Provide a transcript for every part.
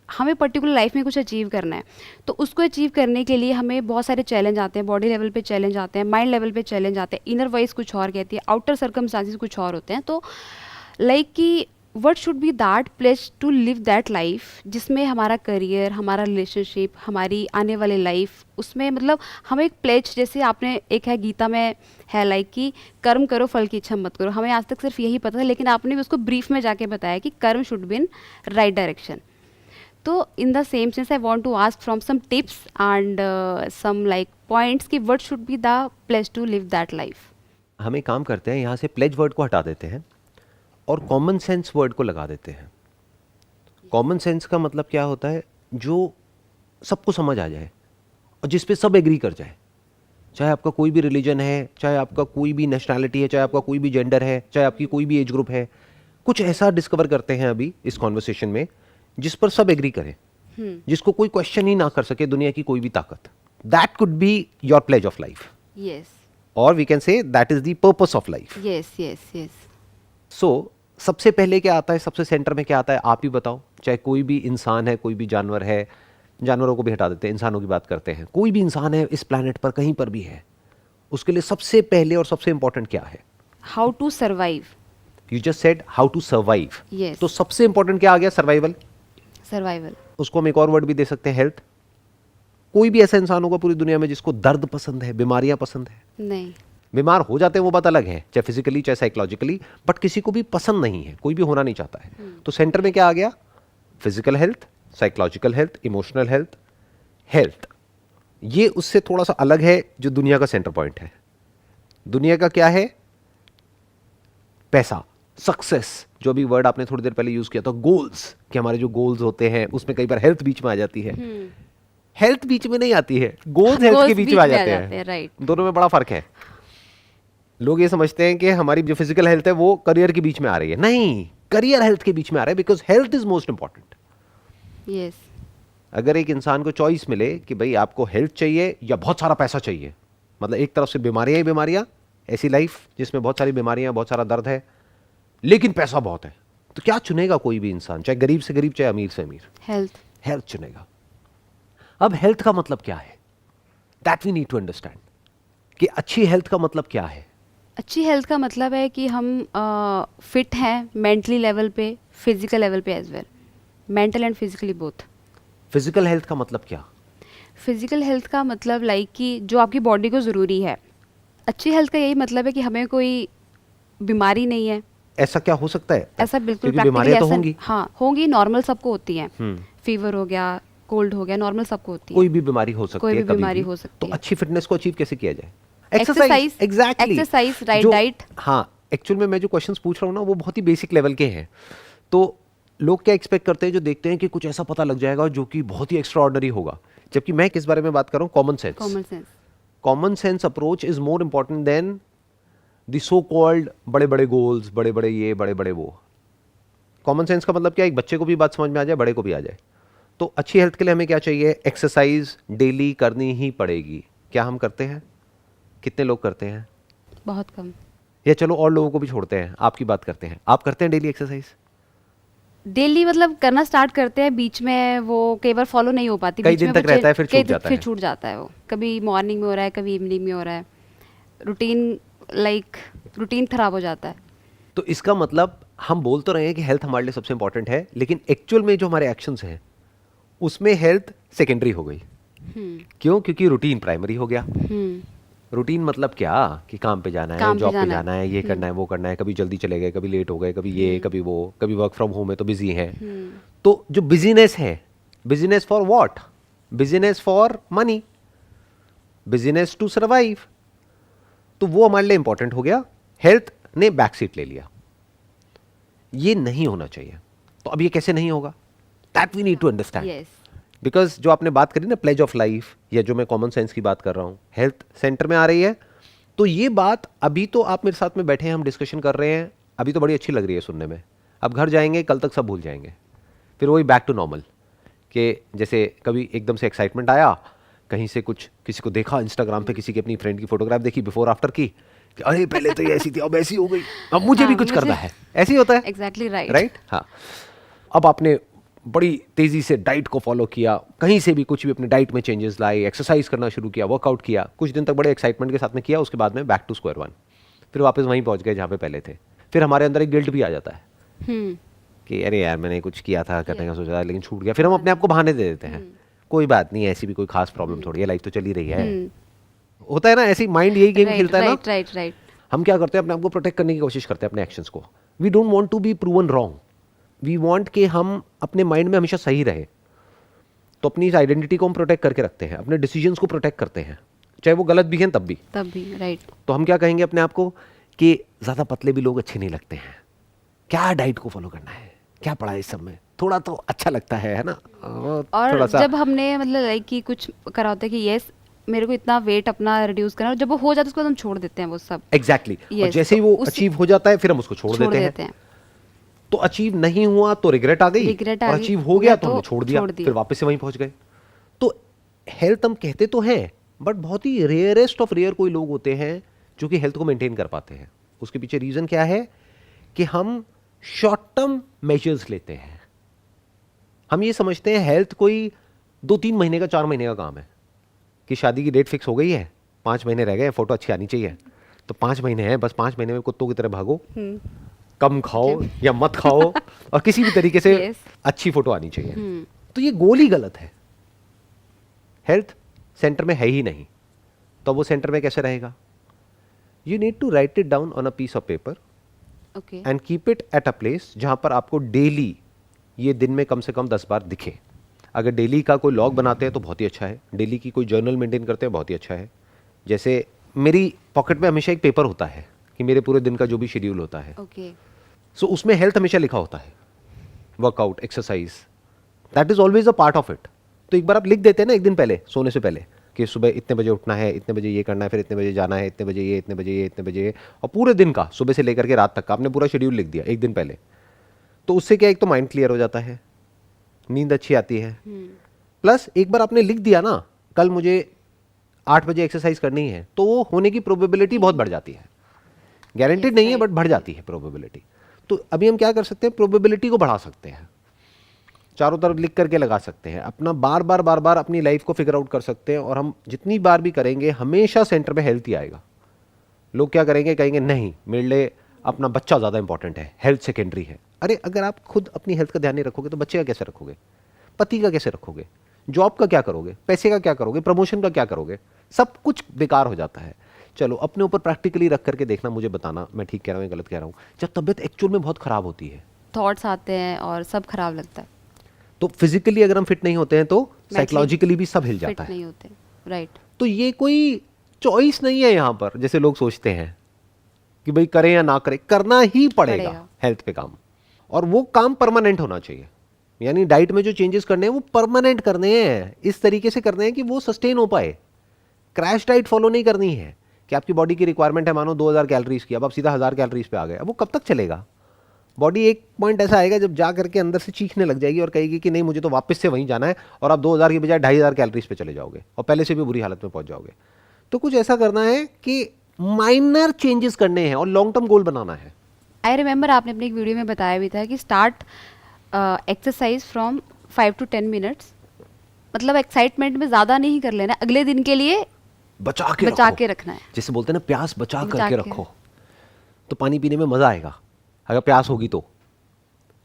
हमें particular life में कुछ अचीव करना है, तो उसको अचीव करने के लिए हमें बहुत सारे चैलेंज आते हैं, बॉडी लेवल पे चैलेंज आते हैं, माइंड लेवल पे चैलेंज आते हैं, इनर वॉइस कुछ और कहती है, आउटर सर्कमस्टांसिस कुछ और होते हैं। तो लाइक कि what should be that place to live that life जिसमें हमारा करियर, हमारा रिलेशनशिप, हमारी आने वाली लाइफ, उसमें मतलब हमें एक प्लेज, जैसे आपने एक है गीता में है लाइक कि कर्म करो फल की इच्छा मत करो, हमें आज तक सिर्फ यही पता था, लेकिन आपने भी उसको ब्रीफ में जाके बताया कि karma should be in right direction. तो in the same sense I want to ask from some tips and some like points कि what should be the place to live that life. हम एक काम करते हैं, यहाँ से प्लेज वर्ड को हटा देते हैं और कॉमन सेंस वर्ड को लगा देते हैं। कॉमन सेंस का मतलब क्या होता है? जो सबको समझ आ जाए और जिस पे सब एग्री कर जाए, चाहे आपका कोई भी रिलीजन है, चाहे आपका कोई भी नेशनैलिटी है, चाहे आपका कोई भी जेंडर है, चाहे आपकी कोई भी एज ग्रुप है। कुछ ऐसा डिस्कवर करते हैं अभी इस कॉन्वर्सेशन में जिस पर सब एग्री करें, जिसको कोई क्वेश्चन ही ना कर सके दुनिया की कोई भी ताकत। That could be your pledge of life, yes, और we can say that is the purpose of life. Yes yes yes. So सबसे पहले क्या आता है, सबसे सेंटर में क्या आता है, आप ही बताओ। चाहे कोई भी इंसान है, कोई भी जानवर है, जानवरों को भी हटा देते हैं, इंसानों की बात करते हैं। कोई भी इंसान है इस प्लैनेट पर, कहीं पर भी है, उसके लिए सबसे पहले और सबसे इंपॉर्टेंट क्या है? How to survive. You just said how to survive. Yes. तो सबसे इंपॉर्टेंट क्या आ गया? सर्वाइवल। सर्वाइवल। उसको हम एक और वर्ड भी दे सकते हैं, हेल्थ। कोई भी ऐसा इंसान होगा पूरी दुनिया में जिसको दर्द पसंद है, बीमारियां पसंद है? नहीं। बीमार हो जाते हैं वो बात अलग है, चाहे फिजिकली चाहे साइकोलॉजिकली, बट किसी को भी पसंद नहीं है, कोई भी होना नहीं चाहता है। तो सेंटर में क्या आ गया? Physical health, psychological health, emotional health, health. ये उससे थोड़ा सा अलग है जो दुनिया का सेंटर पॉइंट है। दुनिया का क्या है? पैसा, सक्सेस, जो भी वर्ड आपने थोड़ी देर पहले यूज किया था, गोल्स, कि हमारे जो गोल्स होते हैं उसमें कई बार हेल्थ बीच में आ जाती है। हेल्थ बीच में नहीं आती है, गोल्स हेल्थ के बीच में आ जाते हैं। राइट। दोनों में बड़ा फर्क है। लोग ये समझते हैं कि हमारी जो फिजिकल हेल्थ है वो करियर के बीच में आ रही है। नहीं, करियर हेल्थ के बीच में आ रहा है, because health is most important. Yes. अगर एक इंसान को चॉइस मिले कि भाई आपको हेल्थ चाहिए या बहुत सारा पैसा चाहिए, मतलब एक तरफ से बीमारियां ही बीमारियां, ऐसी लाइफ जिसमें बहुत सारी बीमारियां, बहुत सारा दर्द है, लेकिन पैसा बहुत है, तो क्या चुनेगा कोई भी इंसान? चाहे गरीब से गरीब, चाहे अमीर से अमीर, हेल्थ। हेल्थ चुनेगा। अब हेल्थ का मतलब क्या है? That we need to understand कि अच्छी हेल्थ का मतलब क्या है। अच्छी हेल्थ का मतलब है कि हम फिट हैं मेंटली लेवल पे, फिजिकल लेवल पे as well, mental and physically both. Physical health का मतलब क्या? फिजिकल हेल्थ का मतलब लाइक कि जो आपकी बॉडी को ज़रूरी है। अच्छी हेल्थ का यही मतलब है कि हमें कोई बीमारी नहीं है। ऐसा क्या हो सकता है? ऐसा बिल्कुल क्योंकि बीमारियां तो होंगी। हाँ होंगी, नॉर्मल सबको होती हैं। फीवर हो गया, कोल्ड हो गया, नॉर्मल सबको होती है। कोई भी बीमारी हो सकती है, कोई भी कभी बीमारी भी। हो सकती तो है। अच्छी फिटनेस को अचीव कैसे किया जाए? Exercise, exactly, exercise, right diet. हाँ, एक्चुअल में मैं जो क्वेश्चंस पूछ रहा हूँ ना वो बहुत ही बेसिक लेवल के हैं। तो लोग क्या एक्सपेक्ट करते हैं, जो देखते हैं कि कुछ ऐसा पता लग जाएगा जो कि बहुत ही एक्स्ट्रा ऑर्डिनरी होगा, जबकि मैं किस बारे में बात कर रहा हूँ? Common sense. Common sense. Common sense approach is more important than the so called बड़े बड़े गोल्स, बड़े बड़े ये, बड़े बड़े वो। कॉमन सेंस का मतलब क्या? एक बच्चे को भी बात समझ में आ जाए, बड़े को भी आ जाए। तो अच्छी हेल्थ के लिए हमें क्या चाहिए? एक्सरसाइज डेली करनी ही पड़ेगी। क्या हम करते हैं? कितने लोग करते हैं? बहुत कम। या चलो और लोगों को भी छोड़ते हैं, आपकी बात करते हैं। आप करते हैं डेली एक्सरसाइज? डेली मतलब करना स्टार्ट करते हैं, बीच में वो कई बार फॉलो नहीं हो पाती, कई बीच दिन में तक वो रहता है, फिर छूट जाता फिर है। छूट जाता है। वो कभी मॉर्निंग में हो रहा है, कभी इवनिंग में हो रहा है, रूटीन लाइक रूटीन खराब हो जाता है। तो इसका मतलब हम बोल तो रहे हैं कि हेल्थ हमारे लिए सबसे इंपॉर्टेंट है, लेकिन एक्चुअल में जो हमारे एक्शंस हैं उसमें हेल्थ सेकेंडरी हो गई। क्यों? क्योंकि रूटीन प्राइमरी हो गया। रूटीन मतलब क्या? कि काम पे जाना है, जॉब पे जाना है, ये करना है, वो करना है, कभी जल्दी चले गए, कभी लेट हो गए, कभी ये, कभी वो, कभी वर्क फ्रॉम होम है तो बिजी हैं। तो जो बिजीनेस है, business for what? Business for money, business to survive. तो वो हमारे लिए इंपॉर्टेंट हो गया, हेल्थ ने बैक सीट ले लिया। ये नहीं होना चाहिए। तो अब ये कैसे नहीं होगा? That we need to understand. Yes. Because जो आपने बात करी ना प्लेज ऑफ लाइफ, या जो मैं कॉमन सेंस की बात कर रहा हूं, हेल्थ सेंटर में आ रही है। तो ये बात अभी तो आप मेरे साथ में बैठे हैं, हम डिस्कशन कर रहे हैं, अभी तो बड़ी अच्छी लग रही है सुनने में। अब घर जाएंगे, कल तक सब भूल जाएंगे, फिर वही बैक टू नॉर्मल। कि जैसे कभी एकदम से एक्साइटमेंट आया, कहीं से कुछ किसी को देखा इंस्टाग्राम पे, किसी की अपनी फ्रेंड की फोटोग्राफ देखी बिफोर आफ्टर की, कि अरे पहले तो ये ऐसी थी, अब ऐसी हो गई, अब मुझे भी कुछ करना है। ऐसे ही होता है। Exactly right. राइट। हाँ, अब आपने बड़ी तेज़ी से डाइट को फॉलो किया, कहीं से भी कुछ भी अपने डाइट में चेंजेस लाए, एक्सरसाइज करना शुरू किया, वर्कआउट किया, कुछ दिन तक बड़े एक्साइटमेंट के साथ में किया, उसके बाद में बैक टू स्क्वायर वन, फिर वापस वहीं पहुंच गए जहाँ पे पहले थे। फिर हमारे अंदर एक गिल्ट भी आ जाता है कि अरे यार मैंने कुछ किया था, करने का सोचा था लेकिन छूट गया। फिर हम अपने आप को बहाने दे देते हैं, कोई बात नहीं, ऐसी भी कोई खास प्रॉब्लम थोड़ी है, लाइफ तो चल ही रही है। होता है ना, ऐसी माइंड यही गेम खेलता है ना। राइट। हम क्या करते हैं, अपने आप को प्रोटेक्ट करने की कोशिश करते हैं अपने एक्शंस को। We don't want to be proven wrong, we want कि हम अपने माइंड में हमेशा सही रहे। तो अपनी इस आइडेंटिटी को हम प्रोटेक्ट करके रखते हैं, अपने डिसीजंस को प्रोटेक्ट करते हैं, चाहे वो गलत भी हैं तब भी। राइट। तो हम क्या कहेंगे अपने आप को कि ज़्यादा पतले भी लोग अच्छे नहीं लगते हैं, क्या डाइट को फॉलो करना है, क्या पड़ा है इस सब में, थोड़ा तो अच्छा लगता है ना। और जब हमने मतलब लाइक कि कुछ करा होता है कि यस मेरे को इतना वेट अपना रिड्यूस करना, और जब वो हो जाता है उसके बाद हम छोड़ देते हैं वो सब। एग्जैक्टली Yes, और जैसे ही वो अचीव हो जाता है फिर हम उसको छोड़ देते हैं। तो अचीव नहीं हुआ तो रिग्रेट आ गई, और अचीव हो गया तो हमने छोड़ दिया, फिर वापस से वहीं पहुंच गए। तो हेल्थ हम कहते तो हैं, बट बहुत ही रेयरेस्ट ऑफ रेयर कोई लोग होते हैं जो कि हेल्थ को मेंटेन कर पाते हैं। उसके पीछे रीजन क्या है कि हम शॉर्ट टर्म मेजर्स लेते हैं। हम ये समझते हैं हेल्थ कोई 2-3 महीने का, 4 महीने का काम है, कि शादी की डेट फिक्स हो गई है, 5 महीने रह गए, फोटो अच्छी आनी चाहिए, तो 5 महीने हैं, बस 5 महीने में कुत्तों की तरह भागो, कम खाओ या मत खाओ, और किसी भी तरीके से अच्छी फोटो आनी चाहिए। तो ये गोल ही गलत है। हेल्थ सेंटर में है ही नहीं, तो वो सेंटर में कैसे रहेगा? You need to write it down on a piece of paper and keep it at a place जहां पर आपको डेली ये दिन में कम से कम 10 बार दिखे। अगर डेली का कोई लॉग बनाते हैं तो बहुत ही अच्छा है, डेली की कोई जर्नल मेंटेन करते हैं बहुत ही अच्छा है। जैसे मेरी पॉकेट में हमेशा एक पेपर होता है कि मेरे पूरे दिन का जो भी शेड्यूल होता है, सो उसमें हेल्थ हमेशा लिखा होता है, workout, exercise, that is always a part of it. तो एक बार आप लिख देते हैं ना एक दिन पहले, सोने से पहले, कि सुबह इतने बजे उठना है, इतने बजे ये करना है, फिर इतने बजे जाना है, इतने बजे ये, इतने बजे ये, इतने बजे ये, और पूरे दिन का सुबह से लेकर के रात तक का आपने पूरा शेड्यूल लिख दिया एक दिन पहले। तो उससे क्या, एक तो माइंड क्लियर हो जाता है, नींद अच्छी आती है, प्लस एक बार आपने लिख दिया ना कल मुझे 8 बजे एक्सरसाइज करनी है, तो वो होने की प्रोबेबिलिटी बहुत बढ़ जाती है। गारंटीड नहीं है बट बढ़ जाती है प्रोबेबिलिटी। तो अभी हम क्या कर सकते हैं, प्रोबेबिलिटी को बढ़ा सकते हैं, चारों तरफ लिख करके लगा सकते हैं, अपना बार बार अपनी लाइफ को फिगर आउट कर सकते हैं। और हम जितनी बार भी करेंगे हमेशा सेंटर में हेल्थ ही आएगा। लोग क्या करेंगे, कहेंगे नहीं मेरे लिए अपना बच्चा ज़्यादा इंपॉर्टेंट है, हेल्थ सेकेंडरी है। अरे अगर आप खुद अपनी हेल्थ का ध्यान नहीं रखोगे तो बच्चे का कैसे रखोगे, पति का कैसे रखोगे, जॉब का क्या करोगे, पैसे का क्या करोगे, प्रमोशन का क्या करोगे, सब कुछ बेकार हो जाता है। चलो अपने ऊपर प्रैक्टिकली रख करके देखना, मुझे बताना मैं ठीक कह रहा हूँ या गलत कह रहा हूँ। जब तबीयत एक्चुअल में बहुत ख़राब होती है, थॉट्स आते हैं और सब खराब लगता है, तो फिजिकली अगर हम फिट नहीं होते हैं तो साइकोलॉजिकली भी सब हिल जाता है। नहीं होते, राइट। तो ये कोई चॉइस नहीं है यहाँ पर, जैसे लोग सोचते हैं कि भाई करें या ना करें, करना ही पड़ेगा हेल्थ पे काम। और वो काम परमानेंट होना चाहिए, यानी डाइट में जो चेंजेस करने हैं वो परमानेंट करने हैं, इस तरीके से करने हैं कि वो सस्टेन हो पाए। क्रैश डाइट फॉलो नहीं करनी है कि आपकी बॉडी की रिक्वायरमेंट है मानो 2000 कैलोरीज की, अब आप सीधा 1000 कैलोरीज पे आ गए, अब वो कब तक चलेगा? बॉडी एक पॉइंट ऐसा आएगा जब जा करके अंदर से चीखने लग जाएगी और कहेगी कि नहीं मुझे तो वापस से वहीं जाना है, और आप 2000 की बजाय 2500 कैलोरीज पे चले जाओगे और पहले से भी बुरी हालत में पहुंच जाओगे। तो कुछ ऐसा करना है कि माइनर चेंजेस करने हैं और लॉन्ग टर्म गोल बनाना है। आई रिमेंबर आपने अपनी एक वीडियो में बताया भी था कि start exercise from 5 to 10 minutes, मतलब एक्साइटमेंट में ज़्यादा नहीं कर लेना, अगले दिन के लिए बचा के रखना है। जैसे बोलते हैं ना, प्यास बचा करके रखो, तो पानी पीने में मजा आएगा। अगर प्यास होगी तो,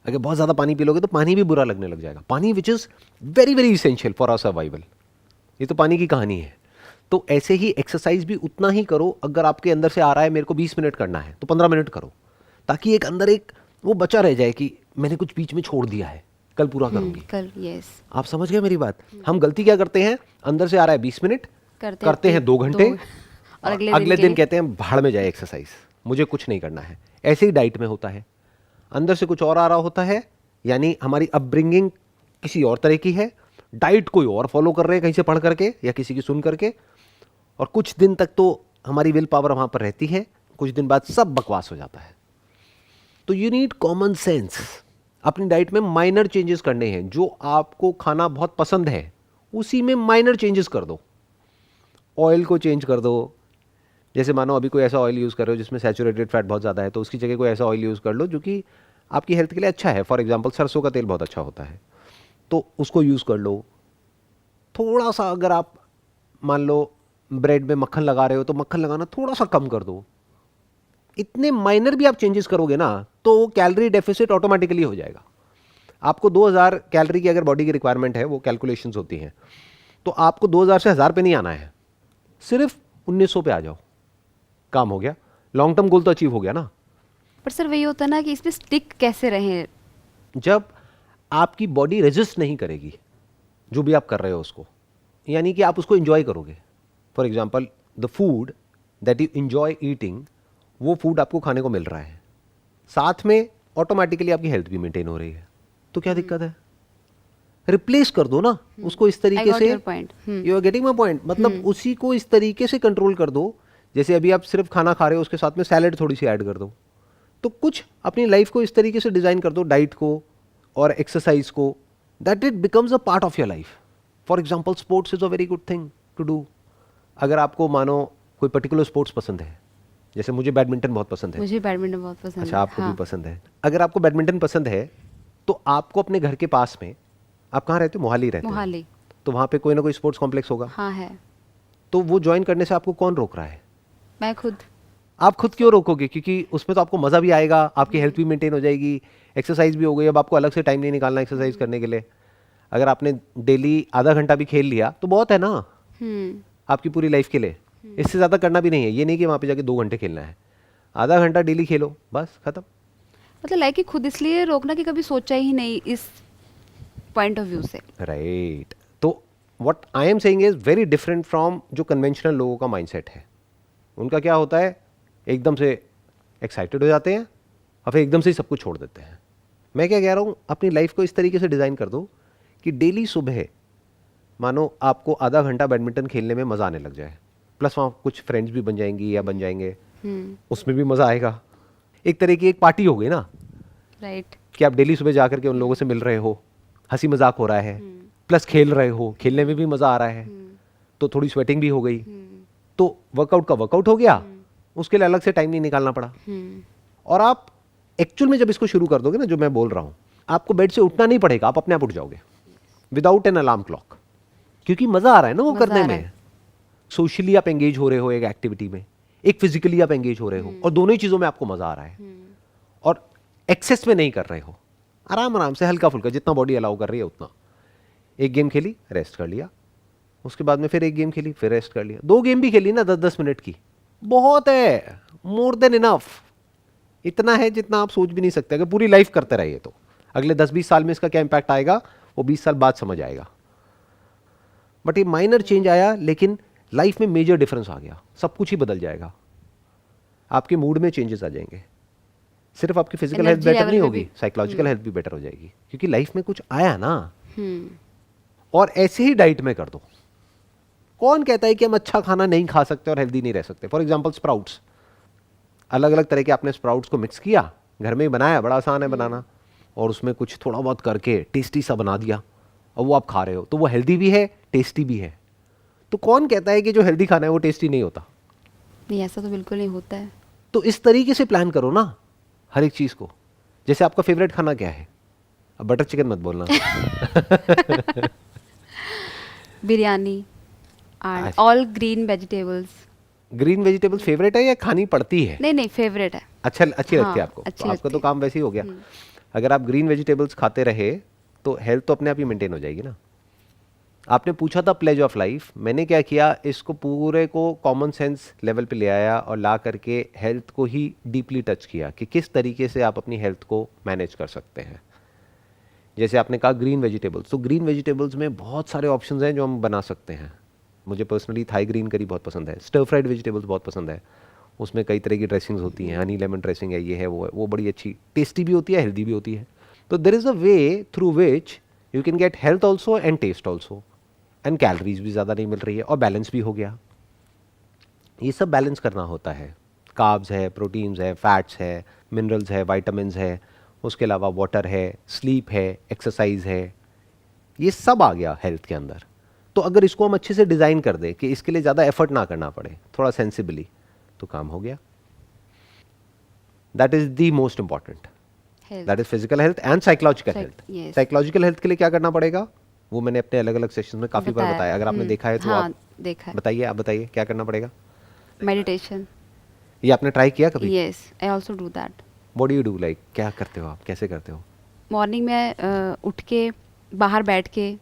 अगर बहुत ज़्यादा पानी पी लोगे तो पानी भी बुरा लगने लग जाएगा। Pani which is very very essential for our survival, ये तो पानी की कहानी है। तो ऐसे ही एक्सरसाइज भी उतना ही करो, अगर आपके अंदर से आ रहा है मेरे को 20 मिनट करना है तो 15 मिनट करो, ताकि एक अंदर एक वो बचा रह जाए कि मैंने कुछ बीच में छोड़ दिया है, कल पूरा करूंगी। कल, यस। आप समझ गए मेरी बात? हम गलती क्या करते हैं, अंदर से आ रहा है 20 मिनट, करते हैं 2 घंटे और अगले दिन कहते हैं भाड़ में जाए एक्सरसाइज, मुझे कुछ नहीं करना है। ऐसे ही डाइट में होता है, अंदर से कुछ और आ रहा होता है, यानी हमारी अपब्रिंगिंग किसी और तरह की है, डाइट कोई और फॉलो कर रहे हैं कहीं से पढ़ करके या किसी की सुन करके, और कुछ दिन तक तो हमारी विल पावर वहां पर रहती है, कुछ दिन बाद सब बकवास हो जाता है। तो यू नीड कॉमन सेंस। अपनी डाइट में माइनर चेंजेस करने हैं, जो आपको खाना बहुत पसंद है उसी में माइनर चेंजेस कर दो। ऑयल को चेंज कर दो, जैसे मानो अभी कोई ऐसा ऑयल यूज़ कर रहे हो जिसमें सैचुरेटेड फैट बहुत ज़्यादा है, तो उसकी जगह कोई ऐसा ऑयल यूज़ कर लो जो कि आपकी हेल्थ के लिए अच्छा है। फॉर एग्जांपल सरसों का तेल बहुत अच्छा होता है, तो उसको यूज़ कर लो। थोड़ा सा अगर आप मान लो ब्रेड में मक्खन लगा रहे हो तो मक्खन लगाना थोड़ा सा कम कर दो। इतने माइनर भी आप चेंजेस करोगे ना तो कैलोरी डेफिसिट ऑटोमेटिकली हो जाएगा। आपको 2000 कैलोरी की अगर बॉडी की रिक्वायरमेंट है, वो कैलकुलेशंस होती हैं, तो आपको 2000 से 1000 पे नहीं आना है, सिर्फ 1900 पे आ जाओ, काम हो गया। लॉन्ग टर्म गोल तो अचीव हो गया ना। पर सर वही होता है ना कि इसमें स्टिक कैसे रहें। जब आपकी बॉडी रेजिस्ट नहीं करेगी जो भी आप कर रहे हो उसको, यानी कि आप उसको इंजॉय करोगे। For example the food that you enjoy eating, वो फूड आपको खाने को मिल रहा है, साथ में ऑटोमेटिकली आपकी हेल्थ भी मेंटेन हो रही है, तो क्या दिक्कत है? रिप्लेस कर दो ना उसको इस तरीके से। You are getting my point? मतलब उसी को इस तरीके से कंट्रोल कर दो। जैसे अभी आप सिर्फ खाना खा रहे हो, उसके साथ में सैलेड थोड़ी सी ऐड कर दो। तो कुछ अपनी लाइफ को इस तरीके से डिजाइन कर दो, डाइट को और एक्सरसाइज को, that it becomes a part of your life. For example sports is a very good thing to do. अगर आपको मानो कोई पर्टिकुलर स्पोर्ट्स पसंद है, जैसे मुझे बैडमिंटन बहुत पसंद है। मुझे बैडमिंटन बहुत पसंद है। अच्छा, आपको हाँ। भी पसंद है। अगर आपको बैडमिंटन पसंद है तो आपको अपने घर के पास में, आप कहाँ रहते हो? मोहाली रहते हो। मोहाली। तो वहाँ पे कोई ना कोई स्पोर्ट्स कॉम्प्लेक्स होगा। हाँ है। तो वो ज्वाइन करने से आपको कौन रोक रहा है? मैं खुद। आप खुद क्यों रोकोगे? क्योंकि उसमें तो आपको मज़ा भी आएगा, आपकी हेल्थ भी मेंटेन हो जाएगी, एक्सरसाइज भी हो गई। अब आपको अलग से टाइम नहीं निकालना एक्सरसाइज करने के लिए। अगर आपने डेली आधा घंटा भी खेल लिया तो बहुत है ना आपकी पूरी लाइफ के लिए। इससे ज़्यादा करना भी नहीं है। ये नहीं कि वहाँ पे जाके 2 घंटे खेलना है, आधा घंटा डेली खेलो, बस खत्म। मतलब लाइक कि खुद इसलिए रोकना कि कभी सोचा ही नहीं इस पॉइंट ऑफ व्यू से। राइट। तो what I am saying is very different from जो कन्वेंशनल लोगों का माइंडसेट है। उनका क्या होता है, एकदम से एक्साइटेड हो जाते हैं और फिर एकदम से ही सब कुछ छोड़ देते हैं। मैं क्या कह रहा हूँ, अपनी लाइफ को इस तरीके से डिज़ाइन कर दो कि डेली सुबह मानो आपको आधा घंटा बैडमिंटन खेलने में मज़ा आने लग जाए, प्लस वहाँ कुछ फ्रेंड्स भी बन जाएंगी या बन जाएंगे, उसमें भी मज़ा आएगा। एक तरह की एक पार्टी हो गई ना। राइट। कि आप डेली सुबह जाकर के उन लोगों से मिल रहे हो, हंसी मजाक हो रहा है, प्लस खेल रहे हो, खेलने में भी मज़ा आ रहा है, तो थोड़ी स्वेटिंग भी हो गई, तो वर्कआउट का वर्कआउट हो गया, उसके लिए अलग से टाइम नहीं निकालना पड़ा। और आप एक्चुअल में जब इसको शुरू कर दोगे ना, जो मैं बोल रहा हूँ, आपको बेड से उठना नहीं पड़ेगा, आप अपने आप उठ जाओगे विदाउट एन अलार्म क्लॉक, क्योंकि मज़ा आ रहा है ना वो करने में। सोशली आप एंगेज हो रहे हो एक एक्टिविटी में, एक फिजिकली आप एंगेज हो रहे हो, और दोनों ही चीज़ों में आपको मज़ा आ रहा है, और एक्सेस में नहीं कर रहे हो, आराम आराम से हल्का फुल्का जितना बॉडी अलाउ कर रही है उतना। एक गेम खेली, रेस्ट कर लिया, उसके बाद में फिर एक गेम खेली, फिर रेस्ट कर लिया। 2 गेम भी खेली ना 10-10 मिनट की, बहुत है, मोर देन इनफ। इतना है जितना आप सोच भी नहीं सकते। अगर पूरी लाइफ करते रहिए तो अगले 10-20 साल में इसका क्या इंपैक्ट आएगा वो 20 साल बाद समझ आएगा। बट ये माइनर चेंज आया, लेकिन लाइफ में मेजर डिफरेंस आ गया, सब कुछ ही बदल जाएगा। आपके मूड में चेंजेस आ जाएंगे, सिर्फ आपकी फिजिकल हेल्थ बेटर नहीं होगी, साइकोलॉजिकल हेल्थ भी बेटर हो जाएगी, क्योंकि लाइफ में कुछ आया ना। और ऐसे ही डाइट में कर दो। कौन कहता है कि हम अच्छा खाना नहीं खा सकते और हेल्दी नहीं रह सकते? फॉर एग्जाम्पल स्प्राउट्स, अलग अलग तरह के आपने स्प्राउट्स को मिक्स किया, घर में ही बनाया, बड़ा आसान है बनाना, और उसमें कुछ थोड़ा बहुत करके टेस्टी सा बना दिया, और वो आप खा रहे हो, तो वो हेल्दी भी है, टेस्टी भी है। तो कौन कहता है कि जो हेल्दी खाना है वो टेस्टी नहीं होता? नहीं, ऐसा तो बिल्कुल नहीं होता है। तो इस तरीके से प्लान करो ना हर एक चीज़ को। जैसे आपका फेवरेट खाना क्या है? अब बटर चिकन मत बोलना। Biryani and all green vegetables. Green vegetables favourite है या खानी पड़ती है? नहीं, फेवरेट है। अच्छी लगती है आपको? अच्छी तो आपका लगती तो काम वैसे ही हो गया। अगर आप ग्रीन वेजिटेबल्स खाते रहे तो हेल्थ तो अपने आप ही मेंटेन हो जाएगी ना। आपने पूछा था प्लेज ऑफ लाइफ, मैंने क्या किया, इसको पूरे को कॉमन सेंस लेवल पे ले आया और ला करके हेल्थ को ही डीपली टच किया कि किस तरीके से आप अपनी हेल्थ को मैनेज कर सकते हैं। जैसे आपने कहा ग्रीन वेजिटेबल्स, तो ग्रीन वेजिटेबल्स में बहुत सारे ऑप्शंस हैं जो हम बना सकते हैं। मुझे पर्सनली थाई ग्रीन करी बहुत पसंद है, स्टर फ्राइड वेजिटेबल्स बहुत पसंद है, उसमें कई तरह की ड्रेसिंग्स होती हैं, हनी लेमन ड्रेसिंग है, ये है वो है, वो बड़ी अच्छी टेस्टी भी होती है, हेल्दी भी होती है। तो there is a way through which you can get health also and taste also, and calories भी ज़्यादा नहीं मिल रही है और बैलेंस भी हो गया। ये सब बैलेंस करना होता है। कार्ब्स है, प्रोटीन्स है, फैट्स है, मिनरल्स है, वाइटामिन है, उसके अलावा वाटर है, स्लीप है, एक्सरसाइज है, ये सब आ गया हेल्थ के अंदर। तो अगर इसको हम अच्छे से डिज़ाइन कर दें कि इसके लिए ज़्यादा एफर्ट ना करना पड़े, थोड़ा सेंसिबली, तो काम हो गया। That is the most important. Health. That is physical health and psychological health. yes. Psychological health के लिए क्या करना पड़ेगा वो मैंने अपने अलग अलग सेशन में काफी बार बताया. बताया. अगर आपने देखा है तो हाँ, आप देखा है. बताइए. आप बताइए क्या करना पड़ेगा. मेडिटेशन. ये आपने ट्राई किया कभी? Yes, I also do that. What do you do, like क्या करते हो आप, कैसे करते हो? मॉर्निंग में उठ के बाहर बैठ के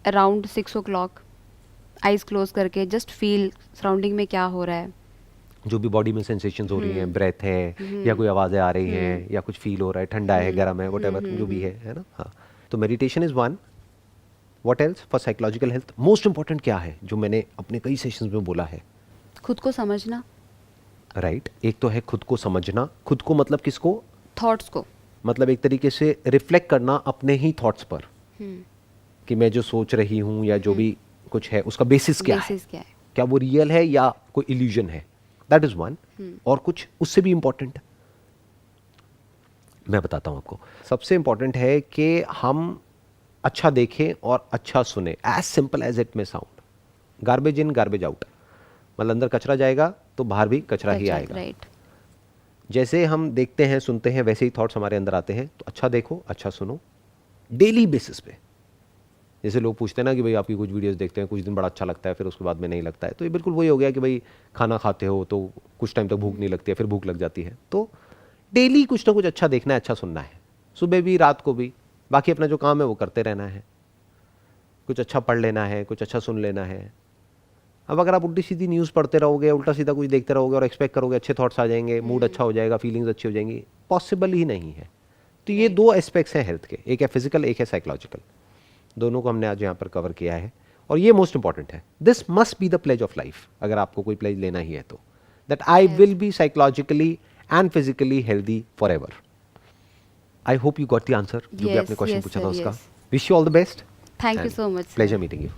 अराउंड 6 o'clock आइज क्लोज करके जस्ट फील सराउंडिंग में क्या हो रहा है. जो भी बॉडी में सेंसेशंस हो रही हैं, ब्रेथ है या कोई आवाज़ें आ रही हैं या कुछ फील हो रहा है, ठंडा है, गर्म है, व्हाटएवर जो भी है ना. हाँ, तो meditation is one. What else for psychological health? Most important क्या है जो मैंने अपने कई सेशंस में बोला है? खुद को समझना. राइट. एक तो है खुद को समझना. खुद को मतलब किसको? थॉट्स को. मतलब एक तरीके से रिफ्लेक्ट करना अपने ही थॉट्स पर कि मैं जो सोच रही हूँ या जो भी कुछ है उसका बेसिस क्या है, बेसिस क्या है. क्या वो रियल है या कोई इल्यूजन है. That is one. और कुछ उससे भी इंपॉर्टेंट मैं बताता हूं आपको. सबसे इंपॉर्टेंट है कि हम अच्छा देखें और अच्छा सुने. As simple as it may sound. Garbage in garbage out. मतलब अंदर कचरा जाएगा तो बाहर भी कचरा ही आएगा. राइट. जैसे हम देखते हैं सुनते हैं वैसे ही थॉट्स हमारे अंदर आते हैं. तो अच्छा देखो अच्छा सुनो डेली बेसिस पे. जैसे लोग पूछते हैं ना कि भाई आपकी कुछ वीडियोस देखते हैं, कुछ दिन बड़ा अच्छा लगता है, फिर उसके बाद में नहीं लगता है. तो ये बिल्कुल वही हो गया कि भाई खाना खाते हो तो कुछ टाइम तक भूख नहीं लगती है, फिर भूख लग जाती है. तो डेली कुछ ना कुछ अच्छा देखना है, अच्छा सुनना है, सुबह भी रात को भी. बाकी अपना जो काम है वो करते रहना है. कुछ अच्छा पढ़ लेना है, कुछ अच्छा सुन लेना है. अब अगर आप उल्टी सीधी न्यूज़ पढ़ते रहोगे, उल्टा सीधा कुछ देखते रहोगे और एक्सपेक्ट करोगे अच्छे थॉट्स आ जाएंगे, मूड अच्छा हो जाएगा, फीलिंग्स अच्छी हो जाएंगी, पॉसिबल ही नहीं है. तो ये दो एस्पेक्ट्स हैं हेल्थ के. एक है फिजिकल, एक है साइकोलॉजिकल. दोनों को हमने आज यहाँ पर कवर किया है और ये मोस्ट इंपॉर्टेंट है. This must be the pledge of life. अगर आपको कोई प्लेज लेना ही है तो that I will be psychologically and physically healthy for ever. I hope you got the answer जो भी आपने क्वेश्चन पूछा था उसका. Wish you all the best. Thank you so much. Pleasure meeting you.